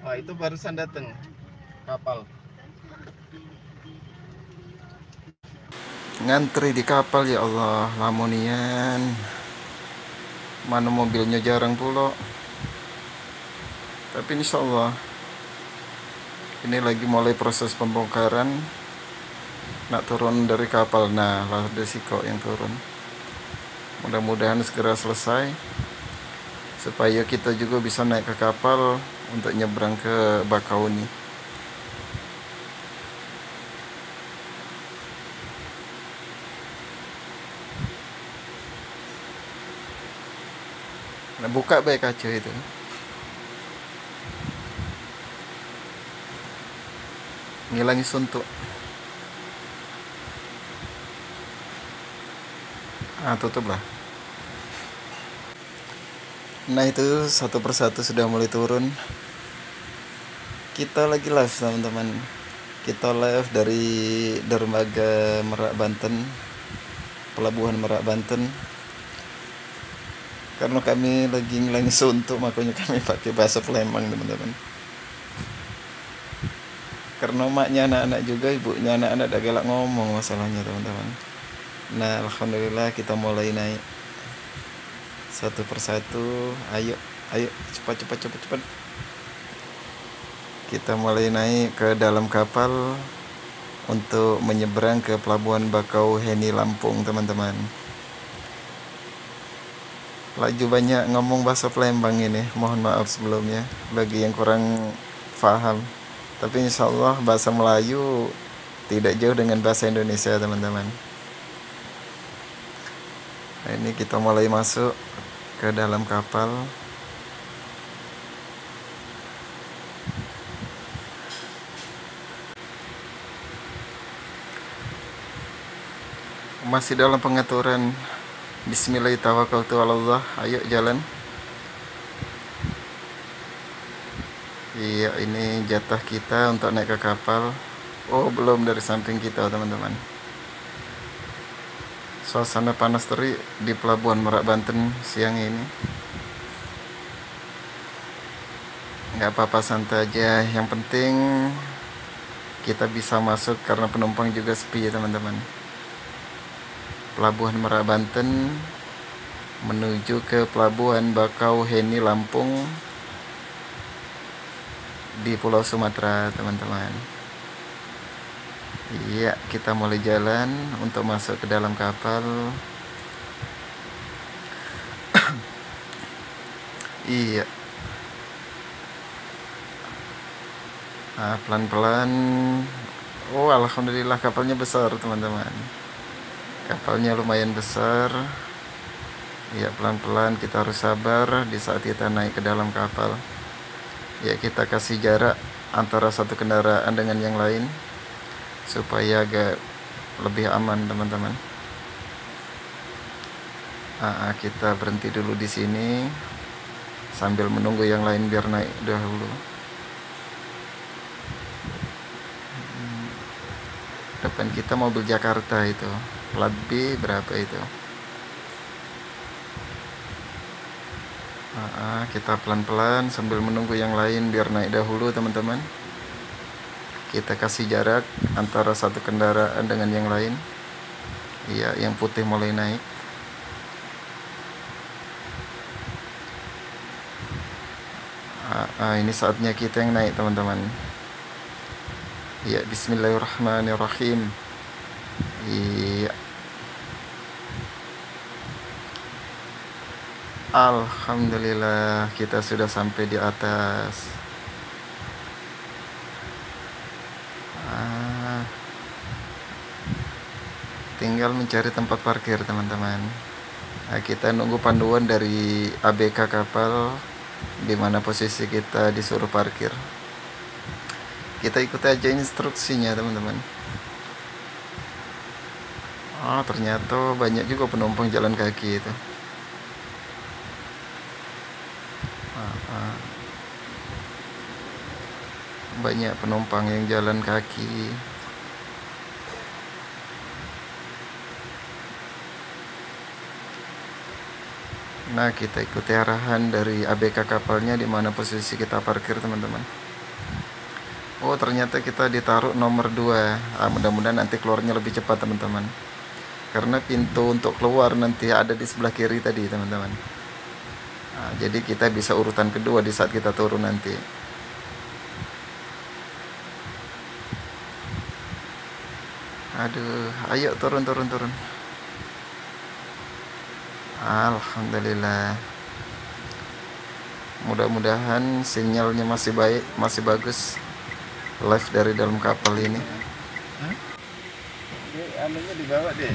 Wah, itu barusan datang kapal. Ngantri di kapal, ya Allah, lamonian. Mana mobilnya jarang pula. Tapi insya Allah ini lagi mulai proses pembongkaran. Nak turun dari kapal, nah lah ada kok yang turun. Mudah-mudahan segera selesai supaya kita juga bisa naik ke kapal untuk nyebrang ke Bakauni. Nah, buka baik kaca itu. Ngilangi suntuk. Ah, tutup lah. Nah, itu satu persatu sudah mulai turun. Kita lagi live, teman-teman. Kita live dari dermaga Merak Banten, Pelabuhan Merak Banten. Karena kami lagi ngilangi suntuk, makanya kami pakai bahasa Palembang, teman-teman. Karena maknya anak-anak juga, ibunya anak-anak udah galak ngomong masalahnya, teman-teman. Nah, alhamdulillah kita mulai naik satu persatu. Ayo, ayo, cepat, cepat, cepat, cepat. Kita mulai naik ke dalam kapal untuk menyeberang ke Pelabuhan Bakauheni, Lampung, teman-teman. Laju banyak ngomong bahasa Palembang ini, mohon maaf sebelumnya bagi yang kurang paham. Tapi insya Allah bahasa Melayu tidak jauh dengan bahasa Indonesia, teman-teman. Nah, ini kita mulai masuk ke dalam kapal. Masih dalam pengaturan. Bismillahirrahmanirrahim. Ayo jalan. Iya, ini jatah kita untuk naik ke kapal. Oh, belum, dari samping kita, teman-teman. Suasana panas terik di Pelabuhan Merak Banten siang ini. Nggak apa-apa, santai aja. Yang penting kita bisa masuk karena penumpang juga sepi, ya teman-teman. Pelabuhan Merak Banten menuju ke Pelabuhan Bakauheni, Lampung di Pulau Sumatera, teman-teman. Iya, kita mulai jalan untuk masuk ke dalam kapal. Iya. Nah, pelan-pelan. Oh, alhamdulillah kapalnya besar, teman-teman. Kapalnya lumayan besar. Ya, pelan-pelan kita harus sabar di saat kita naik ke dalam kapal. Ya, kita kasih jarak antara satu kendaraan dengan yang lain supaya agak lebih aman, teman-teman. Kita berhenti dulu di sini sambil menunggu yang lain biar naik dahulu. Depan kita mobil Jakarta itu, plat B berapa itu. Kita pelan-pelan sambil menunggu yang lain biar naik dahulu, teman-teman. Kita kasih jarak antara satu kendaraan dengan yang lain. Iya, yang putih mulai naik. Ini saatnya kita yang naik, teman-teman. Iya, bismillahirrahmanirrahim. Iya. Alhamdulillah kita sudah sampai di atas. Tinggal mencari tempat parkir, teman-teman. Kita nunggu panduan dari ABK kapal di mana posisi kita disuruh parkir. Kita ikuti aja instruksinya, teman-teman. Ternyata banyak juga penumpang jalan kaki itu. Banyak penumpang yang jalan kaki. Nah, kita ikuti arahan dari ABK kapalnya di mana posisi kita parkir, teman-teman. Oh ternyata kita ditaruh nomor 2. Mudah-mudahan nanti keluarnya lebih cepat teman-teman, karena pintu untuk keluar nanti ada di sebelah kiri tadi teman-teman. Jadi kita bisa urutan kedua di saat kita turun nanti. Aduh, ayo turun turun turun. Alhamdulillah. Mudah-mudahan sinyalnya masih baik, masih bagus live dari dalam kapal ini. Ini anunya dibawa deh.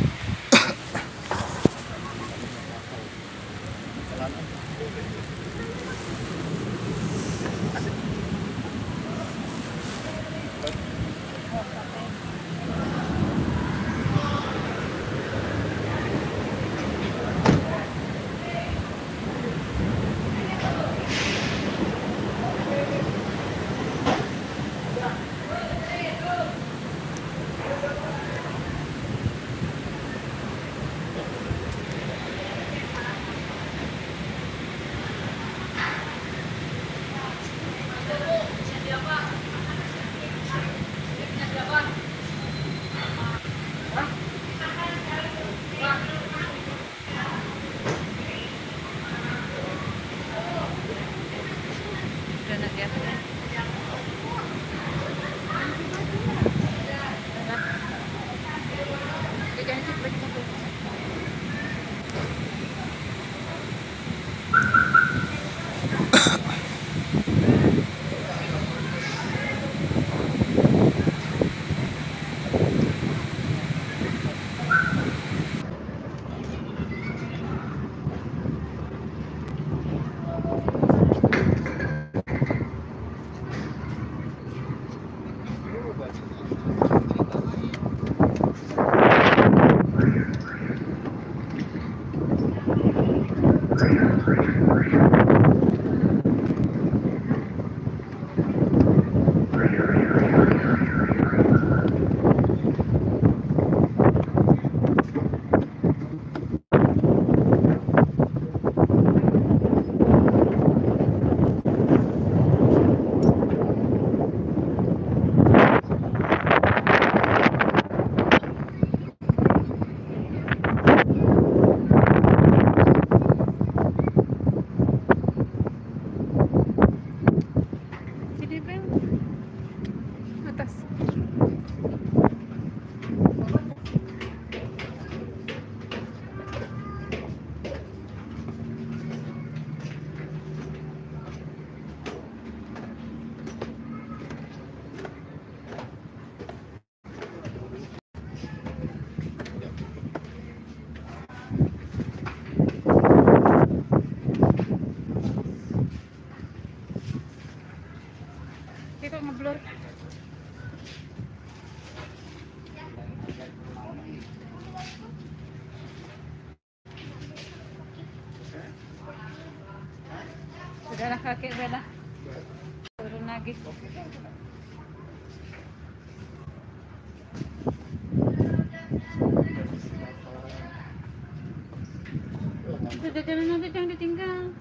Kok ngeblur? Sudahlah kakek Bella, turun lagi. Sudah jalan nanti jangan ditinggal.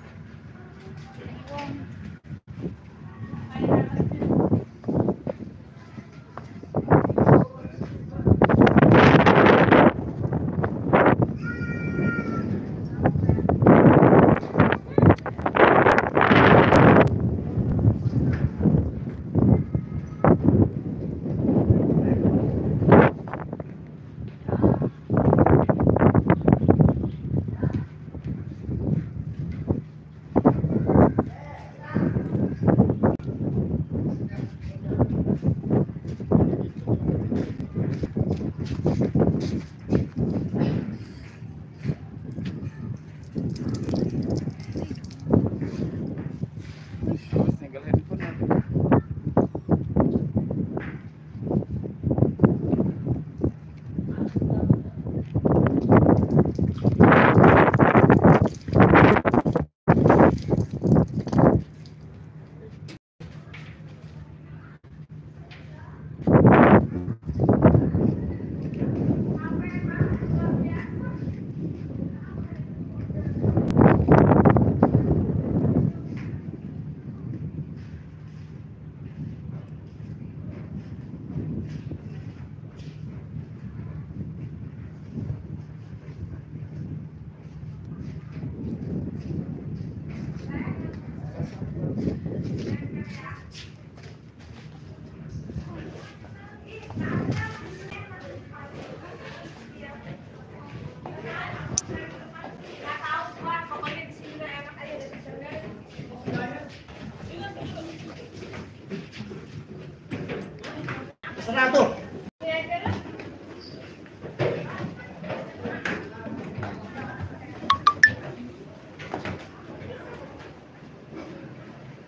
Terserah tuh.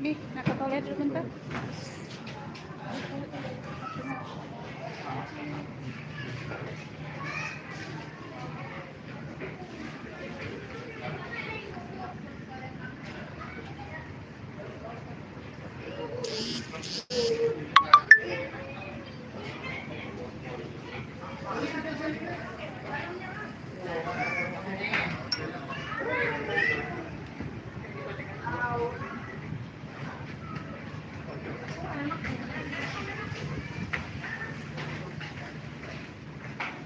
Nih, nak ke toilet dulu bentar.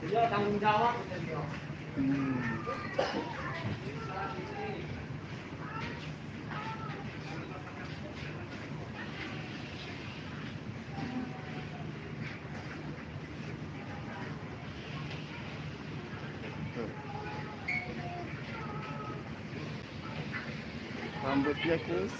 Dia tanggung jawab. Rambutnya kusut.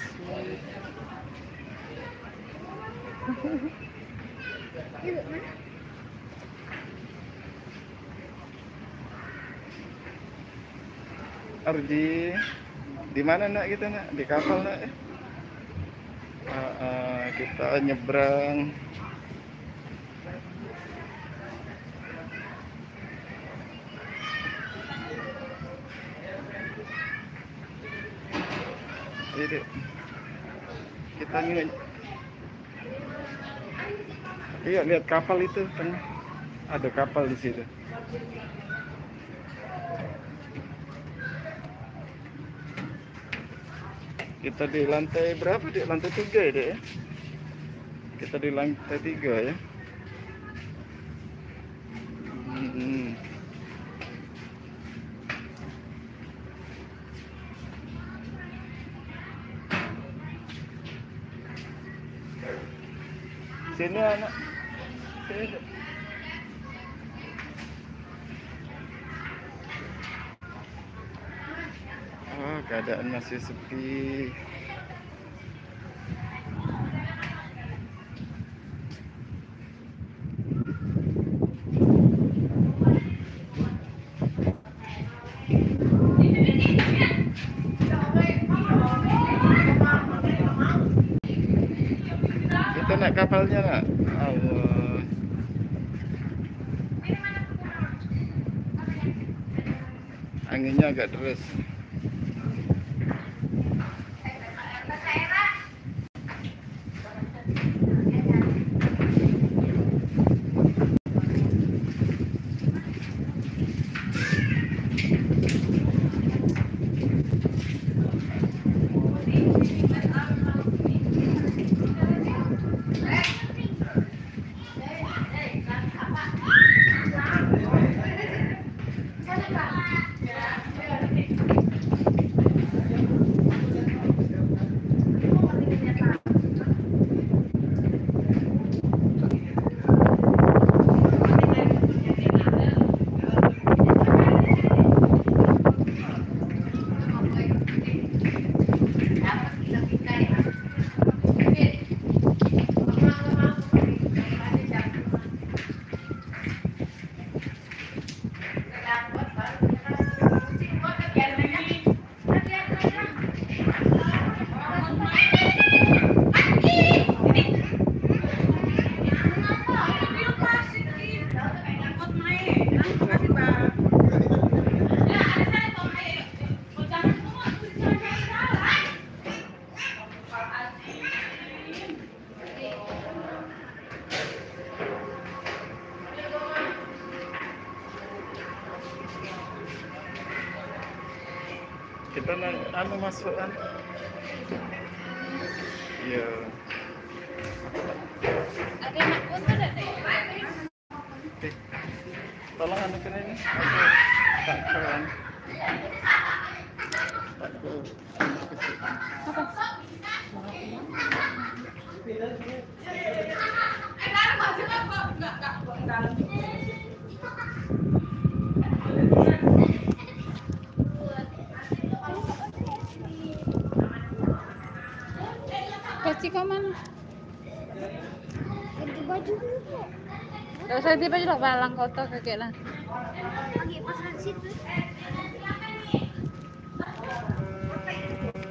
Ardi, di mana nak kita nak? Di kapal nak? Kita nyebrang. Ini kita nih, iya lihat kapal itu tengah, ada kapal di situ. Kita di lantai berapa? Di lantai 3 ya, Dek, ya? Kita di lantai 3 ya. Sini anak. Sini. Oh, keadaan masih sepi. Kita naik kapalnya nak. Allah. Anginnya agak deras. Kita anu masuk kan? Iya. Ada nak pun ada deh. Tolong anu kena ini. Tak keren. Tak keren. Apa? Koci kau mana? Ganti baju dulu kok. Gak usah ganti baju lah, balang kotor kakek lah. Lagi pasang situ.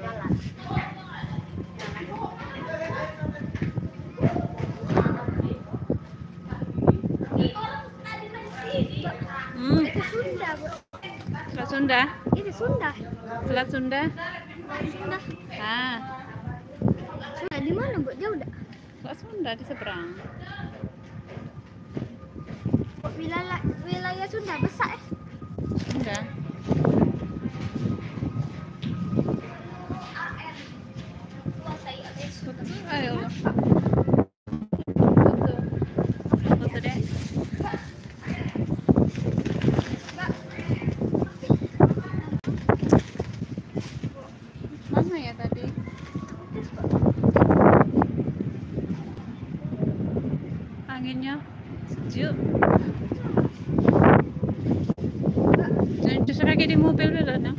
Jalan. Itu Sunda, bro. Selat Sunda? Itu Sunda. Selat Sunda? Sunda. Ah, Sunda di mana, Bu? Jauh dah. Selat Sunda di seberang. Wilayah Sunda besar. Sunda. Ayo. Foto. Foto deh. Mana ya tadi? Anginnya sejuk. Jadi terus lagi di mobil dulu, nah.